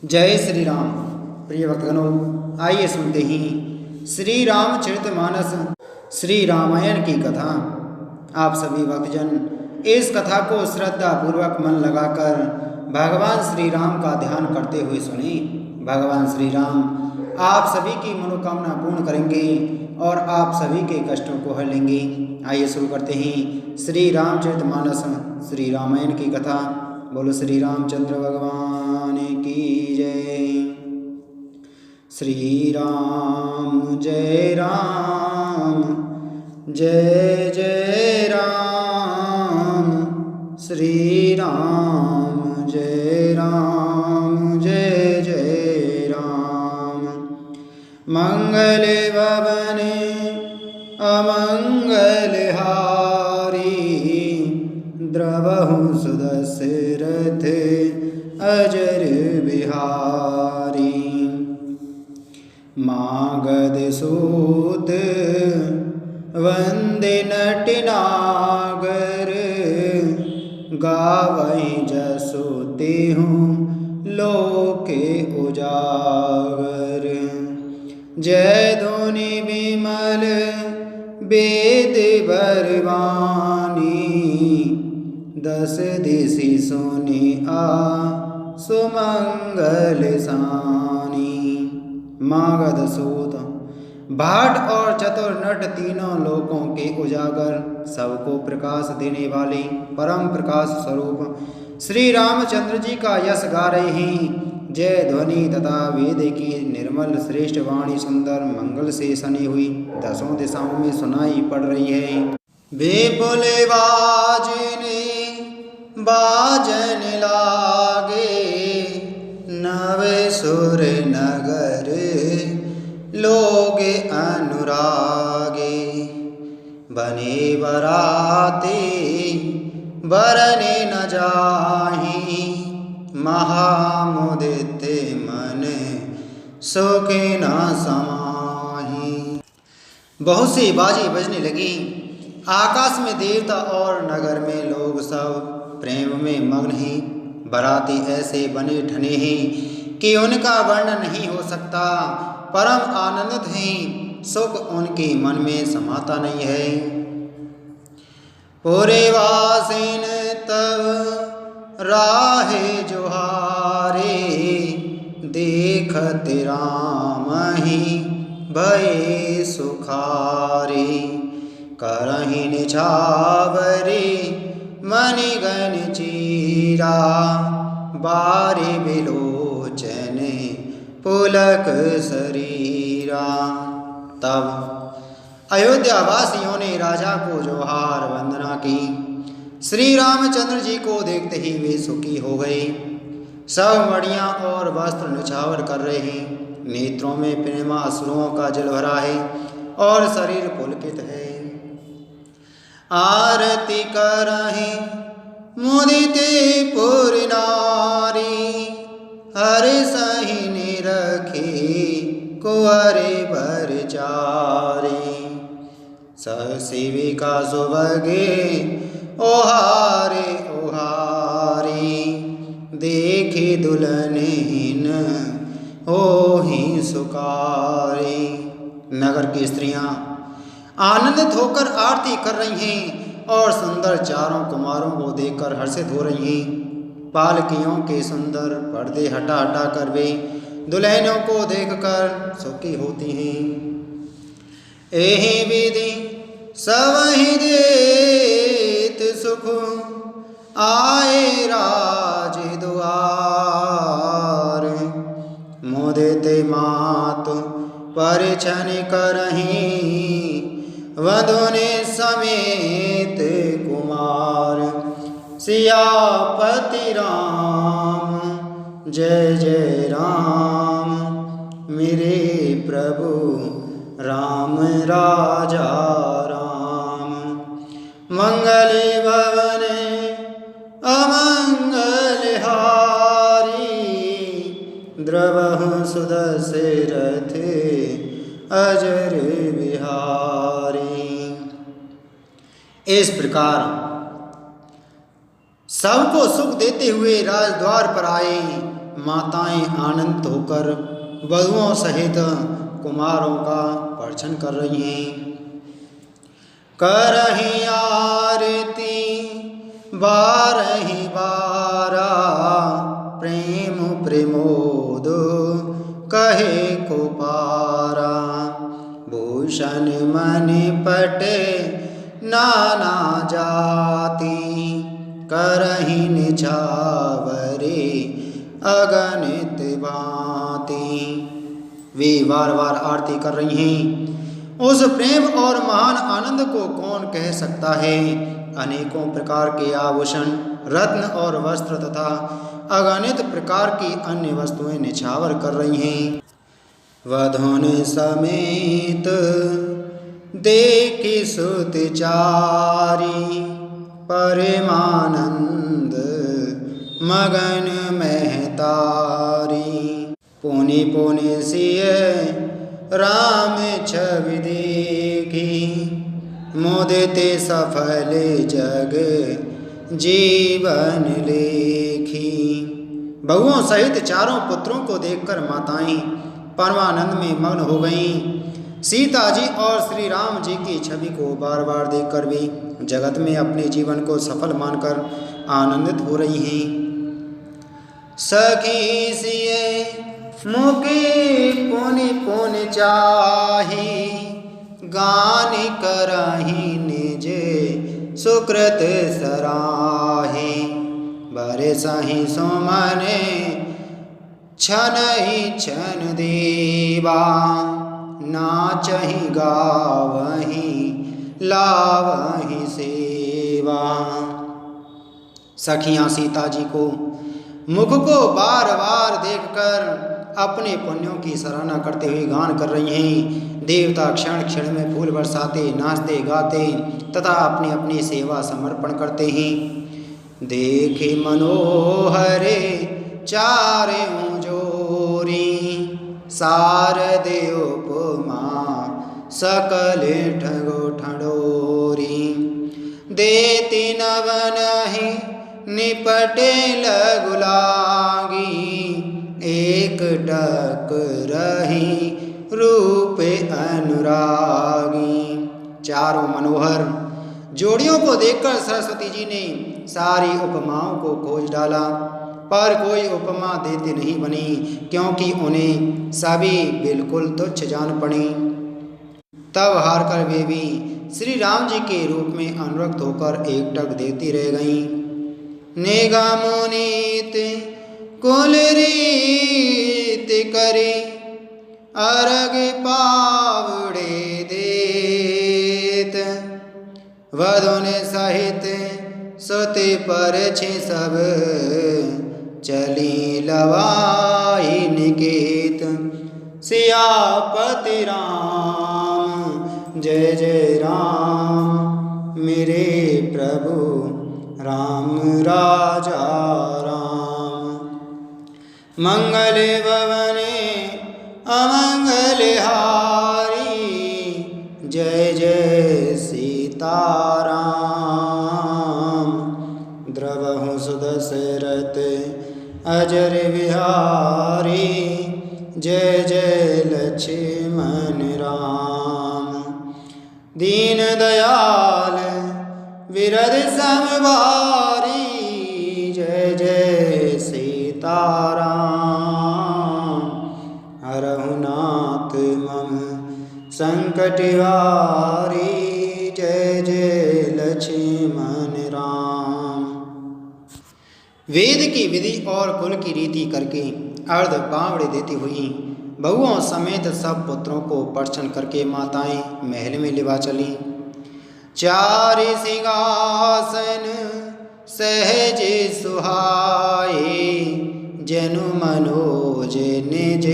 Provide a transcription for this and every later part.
जय श्री राम। प्रिय भक्तगणों, आइए सुनते ही श्री रामचरितमानस श्री रामायण की कथा। आप सभी भक्तजन इस कथा को श्रद्धा पूर्वक मन लगाकर भगवान श्री राम का ध्यान करते हुए सुने। भगवान श्री राम आप सभी की मनोकामना पूर्ण करेंगे और आप सभी के कष्टों को हर लेंगे। आइए शुरू करते हैं श्री रामचरितमानस श्री रामायण की कथा। बोलो श्री रामचंद्र भगवान की जय। श्री राम जय राम, जय जय राम। श्री राम जय राम, जय जय राम। मंगल भवन अमंगल हारी, द्रवहु सुदशरथ अजर बिहारी। मागध सूत वंदे नटनागर, गावै जसु तेहु लोके उजागर। जय ध्वनि विमल वेद बरवानी, दस दिशि सुनि आ सुमंगल सानी। मागध सूत भाट और चतुर नट तीनों लोकों के उजागर, सबको प्रकाश देने वाले परम प्रकाश स्वरूप श्री रामचंद्र जी का यश गा रहे हैं। जय ध्वनि तथा वेद की निर्मल श्रेष्ठ वाणी सुंदर मंगल से सनी हुई दसों दिशाओं में सुनाई पड़ रही है। विपुल बाजने बाजन लागे, नव सुर नगर लोग अनुरागे। बने बराते बरने न जाहि, महामुदित मन सुख न समाहि। बहुत सी बाजी बजने लगी। आकाश में देवता और नगर में लोग सब प्रेम में मग्न हैं। बराती ऐसे बने ठने हैं कि उनका वर्णन नहीं हो सकता। परम आनंदित हैं, सुख उनके मन में समाता नहीं है। पूरे वासिन तब राहे जोहारे, देखत राम ही भये सुखारे। करहि निछावरे मणिगण चीरा, बारे बिलोचन पुलक शरीरा। तब अयोध्या वासियों ने राजा को जोहार वंदना की। श्री रामचंद्र जी को देखते ही वे सुखी हो गए। सब मड़ियाँ और वस्त्र निछावर कर रहे हैं। नेत्रों में प्रेमा अश्रुओं का जल भरा है और शरीर पुलकित है। आरती करहि मुदित पुर नारी, हर सही निरखी कुंवरे भरचारी। सशिविका सुभगे ओहारे ओहारी, देखी दुल्हन होहि सुकारी। नगर की स्त्रियां आनंदित होकर आरती कर रही हैं और सुंदर चारों कुमारों को देखकर हर्षित हो रही हैं। पालकियों के सुंदर पर्दे हटा हटा कर वे दुल्हनों को देखकर सुखी होती हैं। एहि विधि सबहि देत सुख, आए राज दुआर। मुदित मातु परिछन करहीं, वधुने समेत कुमार। सियापति राम जय जय राम, मेरे प्रभु राम राजा राम। मंगल भवन अमंगल हारी, द्रवहु सुदशरथ अजर बिहारी। इस प्रकार सबको सुख देते हुए राजद्वार पर आए माताएं आनंदित होकर वधुओं सहित कुमारों का पर्छन कर रही हैं। करही आरती बारही बारा, प्रेम प्रमोद कहे को पारा। भूषण मणि पटे नाना जाति, करही निछावरे अगणित भांति। वे बार बार आरती कर रही हैं। उस प्रेम और महान आनंद को कौन कह सकता है। अनेकों प्रकार के आभूषण, रत्न और वस्त्र तथा अगणित प्रकार की अन्य वस्तुएं निछावर कर रही हैं। वधुन समेत देखी सुत चारी, परमानंद मगन महतारी। पौने पौने सिय राम छवि देखी, मोदिते सफल जग जीवन लेखी। बहुओं सहित चारों पुत्रों को देखकर माताएं परमानंद में मग्न हो गईं। सीता जी और श्री राम जी की छवि को बार बार देखकर भी जगत में अपने जीवन को सफल मानकर आनंदित हो रही हैं। सखी सिए मुके पुनि पुनि चाही, गान करही निज सुकृत सराही। बरसहि सुमने छनहि छन देवा, नाचहि गावहि लावहि सेवा। सखियां सीता जी को मुख को बार बार देखकर अपने पुण्यों की सराहना करते हुए गान कर रही हैं। देवता क्षण क्षण में फूल बरसाते, नाचते गाते तथा अपनी अपनी सेवा समर्पण करते हैं। देखे मनोहरे चारों जोरी, शारदे उपमा सकल ठगो ठडोरी। देती नवनहि निपटे लगु लागी, एक टक रही रूप अनुरागी। चारों मनोहर जोड़ियों को देखकर सरस्वती जी ने सारी उपमाओं को खोज डाला, पर कोई उपमा देती नहीं बनी, क्योंकि उन्हें सभी बिल्कुल तुच्छ जान पड़ी। तब हार कर वे भी श्री राम जी के रूप में अनुरक्त होकर एकटक देती रह गईं। निगमुनीत कुल रीत करे, अर्घ पावड़े देत। वधुन सहित सुति पर सब, चली लवाई निकेत। सियापति राम जय जय राम, मेरे प्रभु राम राजा राम। मंगल भवने अमंगल हारी, जय जय सीताराम। द्रवहु सुदशरथ अजर बिहारी, जय जय लक्ष्मण राम। दीन दयाल विरद समवारी, जय जय सीताराम। हरहु नाथ मम संकट हारी, जय जय लक्ष्मण राम। वेद की विधि और कुल की रीति करके अर्ध बावड़े देती हुई बहुओं समेत सब पुत्रों को पर्छन करके माताएं महल में लिवा चली। चार सिंहासन सहज सुहाए, जनु मनोज निज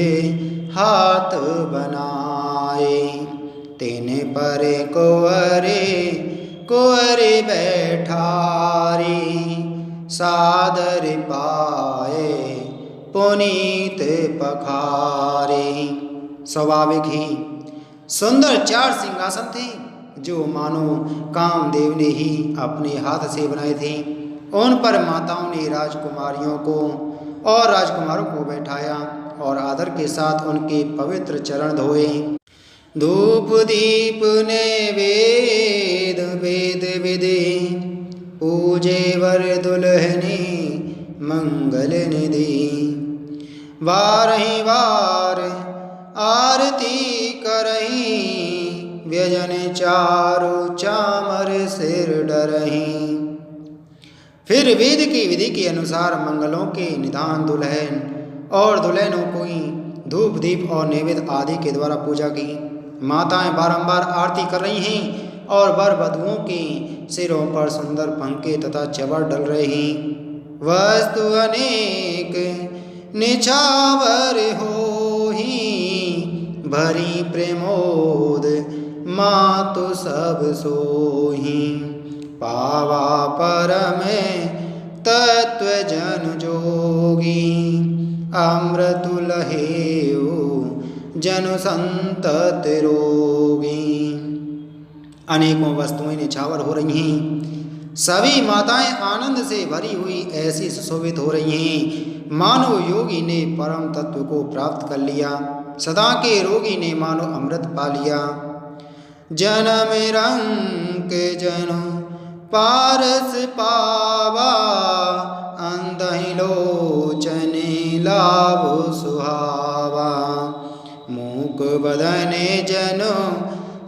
हाथ बनाए। तेने पर कुंवरे कुंवरे बैठारी, सादर पाए पुनीत पखारे। स्वाभाविक ही सुंदर चार सिंहासन थे, जो मानो कामदेव ने ही अपने हाथ से बनाए थे। उन पर माताओं ने राजकुमारियों को और राजकुमारों को बैठाया और आदर के साथ उनके पवित्र चरण धोए। धूप दीप नैवेद वेद विधि पूजे वर दुल्हनी मंगल निधि। बारही बार आरती करही व्यजन चारु चामर सिर डरही। फिर वेद की विधि के अनुसार मंगलों के निदान दुल्हन और दुल्हनों को धूप दीप और नैवेद्य आदि के द्वारा पूजा की। माताएं बारंबार आरती कर रही हैं और वर वधुओं के सिरों पर सुंदर पंखे तथा चवर डल रहे हैं। वस्तु अनेक निछावर होही भरी प्रेमोद मातु सब सोही। पावा परम तत्व जन जोगी अमृतु लहेऊ जनु संतति रोगी। अनेकों वस्तुएं निछावर हो रही हैं। सभी माताएं आनंद से भरी हुई ऐसी सुशोभित हो रही हैं मानो योगी ने परम तत्व को प्राप्त कर लिया। सदा के रोगी ने मानो अमृत पा लिया। जन्म रंग जनु पारस पावा अंधहि लोचने लाभ सुहावा। मूक बदने जनु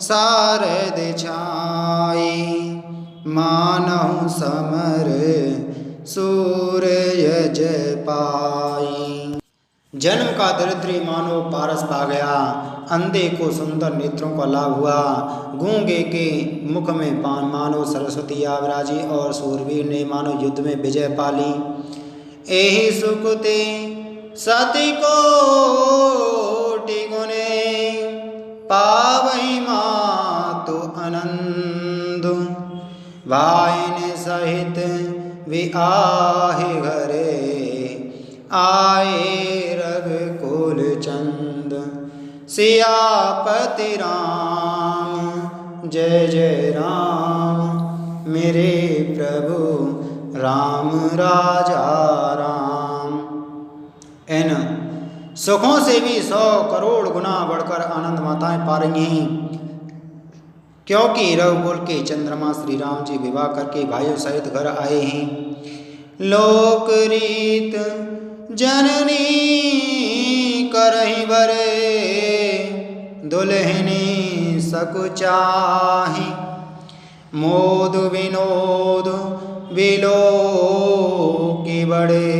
सारद छाई मानहु समर सूरज पाई। जन्म का दरिद्री मानो पारस पा गया। अंधे को सुंदर नेत्रों का लाभ हुआ। गूंगे के मुख में पान मानो सरस्वती आ विराजी और सूरवीर ने मानो युद्ध में विजय पाली। एहि सुकुते सती कोटि गुणे पावहि मातु आनंद। भाइन सहित विआहि घरे आए रघुकुल चंद। सियापति राम जय जय राम मेरे प्रभु राम राजा राम। इन सुखों से भी 100 करोड़ गुना बढ़कर आनंद माताएं पा रही हैं, क्योंकि रघुकुल के चंद्रमा श्री राम जी विवाह करके भाइयों सहित घर आए हैं। लोक रीत जननी करहि बरे दुल्हनी सकुचाहि। मोद विनोद विलो की बड़े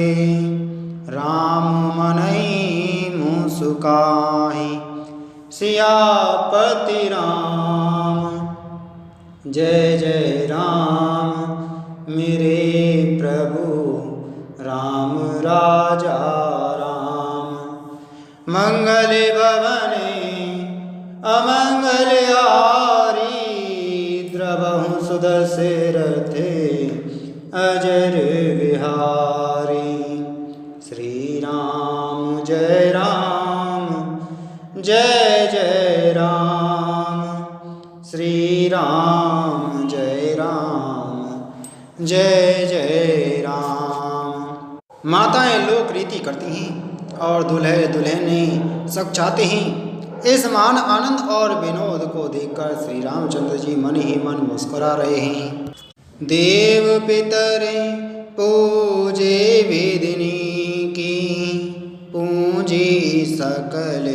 राम मनई मुसुकाहि। सियापति राम जय जय राम मेरे प्रभु राम राजा राम। मंगल भवने अमंगल हारी द्रवहु सुदर्शे रथे अजर विहारी। श्री राम जय जय राम श्री राम जय जय राम। माताएं लोक रीति करती हैं और दूल्हे दुल्हने सब चाहते हैं। इस मान आनंद और विनोद को देखकर श्री रामचंद्र जी मन ही मन मुस्कुरा रहे हैं। देव पितर पूजे वेदिनी की पूजी सकल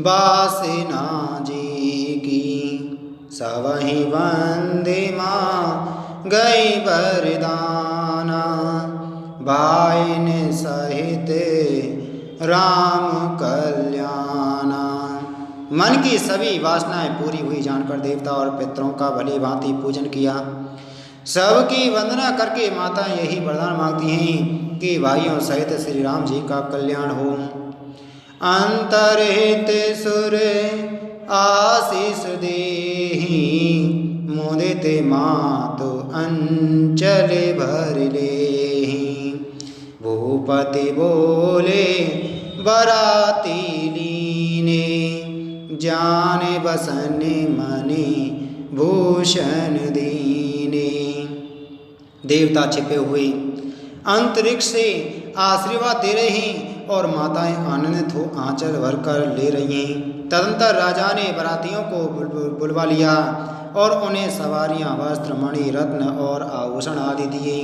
बासना जी की। सवहि वंदे माँ गई बरदाना भाइन सहित राम कल्याणा। मन की सभी वासनाएं पूरी हुई जानकर देवता और पितरों का भली भांति पूजन किया। सबकी वंदना करके माता यही वरदान मांगती हैं कि भाइयों सहित श्री राम जी का कल्याण हो। अंतरहित सुर आशीष देहि मुदित मातु अंचल भर लेहि। भूपति बोले बराती लीने जाने बसने मनि भूषण दीने। देवता छिपे हुए अंतरिक्ष से आशीर्वाद दे रहे हैं और माताएं आनंदित हो आंचल भर कर ले रही हैं। तदंतर राजा ने बारातियों को बुलवा लिया और उन्हें सवारियां, वस्त्र, मणि, रत्न और आभूषण आदि दिए।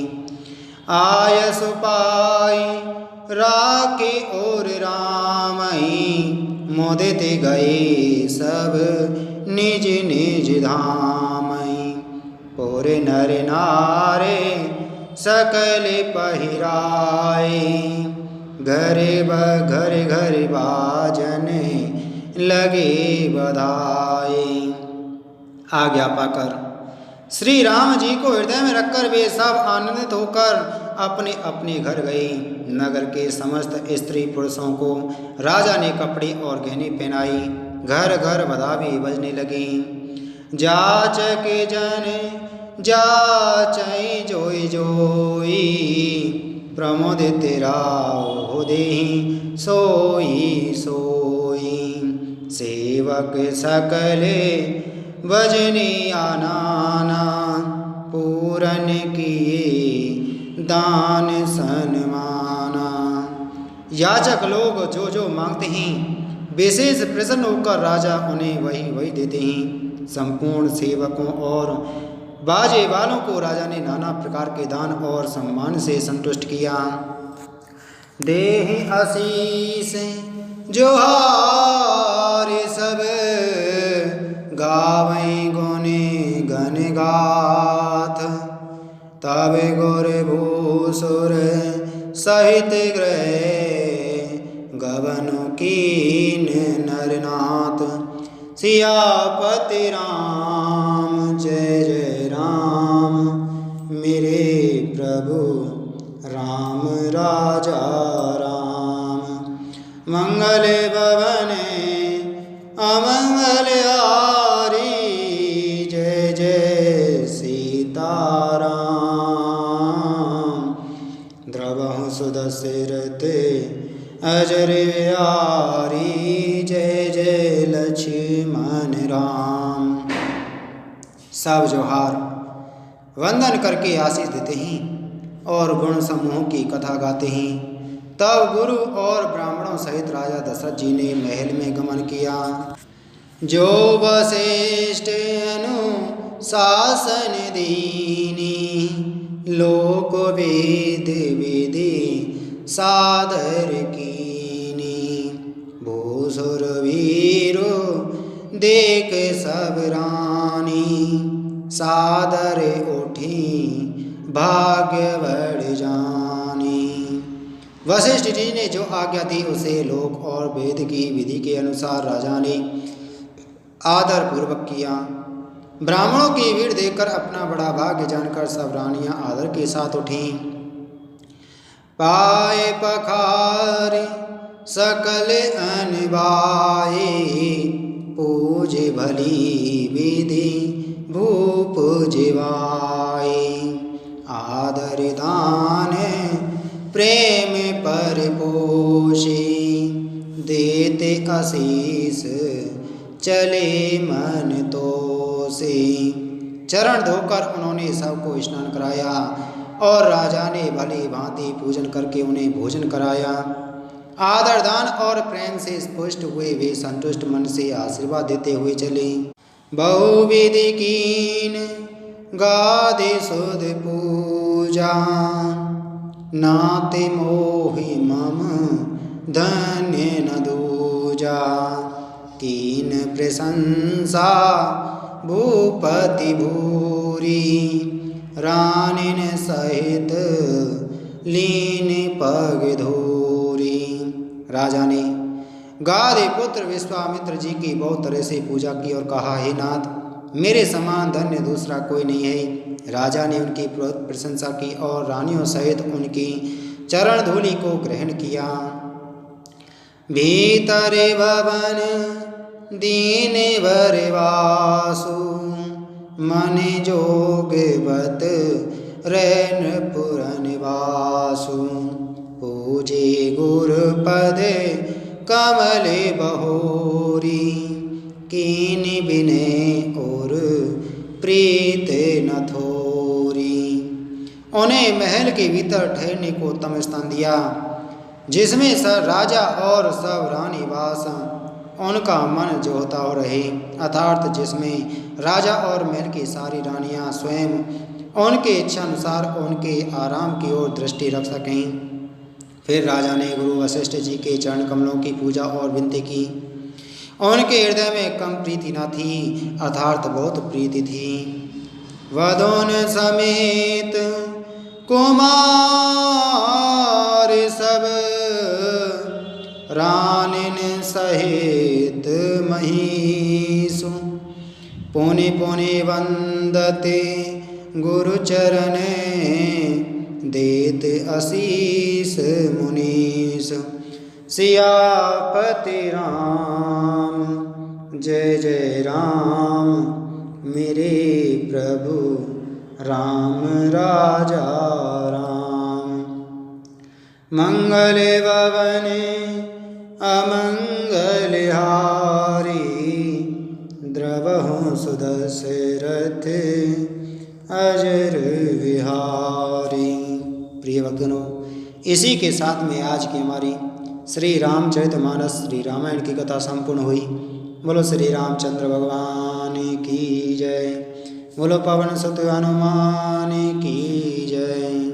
आयस पाई राके और रामई मोदित गए सब निज निज धामई। पूरे नर नारे सकल पहिराए घरे घर घर बाजन लगे बधाई। आज्ञा पाकर श्री राम जी को हृदय में रखकर वे सब आनंदित होकर अपने अपने घर गए। नगर के समस्त स्त्री पुरुषों को राजा ने कपड़े और गहने पहनाई। घर घर बधाई बजने लगी। जाच के जन जाचै जोई जोई प्रमोदित राव देहि सोई सोई। सेवक सकले भजनी आनाना पूरन किए दान सन्माना। याचक लोग जो जो मांगते हैं विशेष प्रसन्न होकर राजा उन्हें वही वही देते हैं। संपूर्ण सेवकों और बाजे वालों को राजा ने नाना प्रकार के दान और सम्मान से संतुष्ट किया। देहि आशीष जोहार सब गावै गुने गन गाथ। तब गुर भूसुर सहित ग्रह गवन कीन नरनाथ। सियापति राम जय जय राम मेरे प्रभु राम राजा राम। मंगल भवन अमंगल हारी जय जय सीताराम। द्रवहु सुदशरथ अजर बिहारी जय जय लक्ष्मण राम। सब जोहार वंदन करके आशीष देते हैं और गुण समूह की कथा गाते हैं। तब गुरु और ब्राह्मणों सहित राजा दशरथ जी ने महल में गमन किया। जो वशिष्ठ अनुशासन दीनी लोक वेद विधि सादर कीनी। भूसुर वीरो देख सब रानी सादर उठी भाग्य बढ़ जानी। वशिष्ठ जी ने जो आज्ञा दी उसे लोक और वेद की विधि के अनुसार राजा ने आदर पूर्वक किया। ब्राह्मणों की भीड़ देखकर अपना बड़ा भाग्य जानकर सब रानियां आदर के साथ उठीं। पाए पखार सकल अनबाए पूज भली विधि भूप जिवाए। आदर दान प्रेम पर पोषी देते आशीष चले मन तो से। चरण धोकर उन्होंने सबको स्नान कराया और राजा ने भली भांति पूजन करके उन्हें भोजन कराया। आदर दान और प्रेम से पुष्ट हुए वे संतुष्ट मन से आशीर्वाद देते हुए चले। बहुविधि कीन गादे सुध पूजा नाते मोहि मम धन्य न दूजा। कीन प्रशंसा भूपति भूरी रानिन सहित लीन पग धूरी। राजा ने गादे पुत्र विश्वामित्र जी की बहुत तरह से पूजा की और कहा, हे नाथ, मेरे समान धन्य दूसरा कोई नहीं है। राजा ने उनकी प्रशंसा की और रानियों सहित उनकी चरण धूलि को ग्रहण किया। भीतर भवन दीन वरवासु मन जोग बत रैन पुरन वासु। पूजे गुरु पद कमल बहोरी कीन बिने और प्रीत न थोरी। उन्हें महल के भीतर ठहरने को उत्तम स्थान दिया, जिसमें सब राजा और सब रानी वास उनका मन जोहता हो रहे, अर्थात जिसमें राजा और महल की सारी रानियां स्वयं उनके इच्छा अनुसार उनके आराम की ओर दृष्टि रख सकें। फिर राजा ने गुरु वशिष्ठ जी के चरण कमलों की पूजा और विनती की। उनके हृदय में कम प्रीति न थी, अर्थात बहुत प्रीति थी। वधून समेत कुमार सब रानिन सहित महीसु, पुनि पुनि वंदते गुरु चरणे, देत आशीष मुनीस। सियापति राम जय जय राम, मेरे प्रभु राम राजा राम। मंगल भवने अमंगल हारी, द्रवहु सुदशरथ अजर विहारी। प्रिय भक्तों, इसी के साथ में आज की हमारी श्री रामचरितमानस श्री रामायण की कथा संपूर्ण हुई। बोलो श्री रामचंद्र भगवान की जय, बोलो पवन सुत हनुमान की जय।